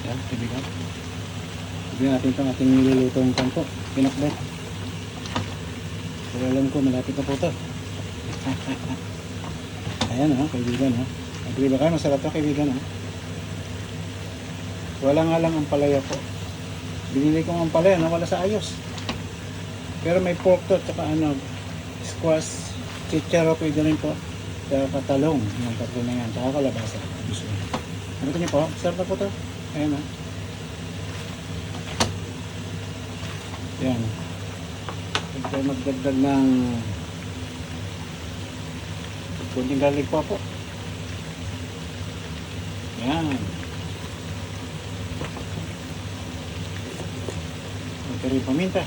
Yan, kaibigan. Sabihin natin itong ating nilulutong po. Pinakbet. Pero alam ko, malapit na po ito. Ayan o, kaibigan o. Agree ba kayo? Masarap ito kaibigan o. Wala nga lang ang palaya po. Binili kong ang palaya, wala sa ayos. Pero may pork to, tsaka ano, squash, chicharo, pwede rin po. Tsaka talong, yung tatlo na yan, tsaka kalabasa. Gusto nyo. Ano niyo po? Sarap na po ito. Ayan o. Yan. Huwag tayo magdagdag ng kunting garlic po po. Yan. Huwag rin paminta.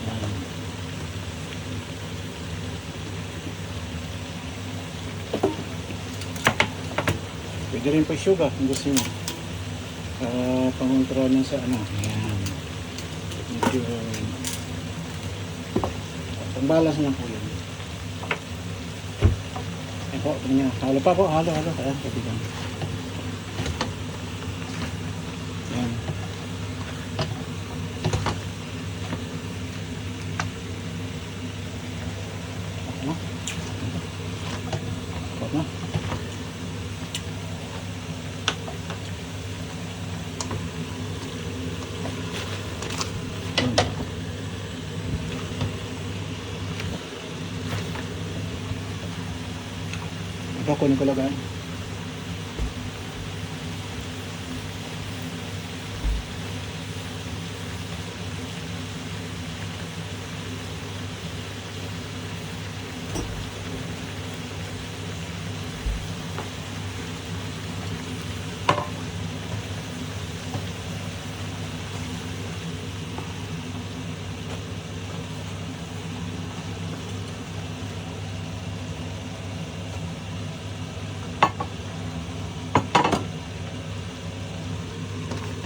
Yan. Pwede rin pa sugar kung gusto nyo. Pangontrol na sa ano. Ayan. Medyo pangbalas na po yun. Ayan po, ganyan. Halo pa po, halo. Ayan, kaibigan. Ayan. Ano? Ano? Ito kunin ko lagay.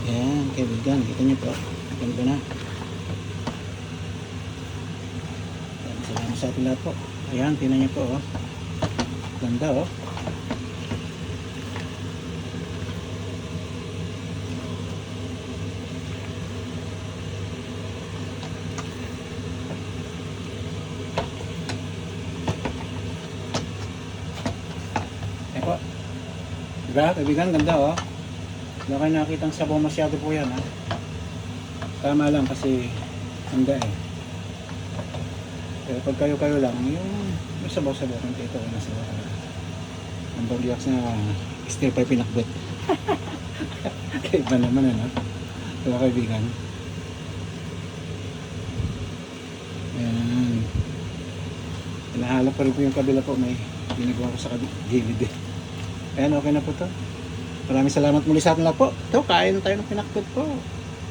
Ayan, kaibigan, kita nyo po. Ganda na. Ayan, salamat sa ating lahat po. Ayan, tingnan nyo po. Oh. Ganda oh. Ayan po. Diba, kaibigan, ganda oh. Wala kayo nakikitang sabaw masyado po yan ha. Tama lang kasi handa eh. Pero pag kayo lang, yung may sabaw-sabaw kung ito ko na sabaw. Ang bagyaks na stir fry pinakbet. Kaya iba naman ano. Diba kaibigan? Ayan. Pinahalap pa rin po yung kabila po. May ginagawa ko sa gilid eh. Ayan, okay na po to. Maraming salamat muli sa atin lahat po. Ito, kain tayo ng pinakbet po.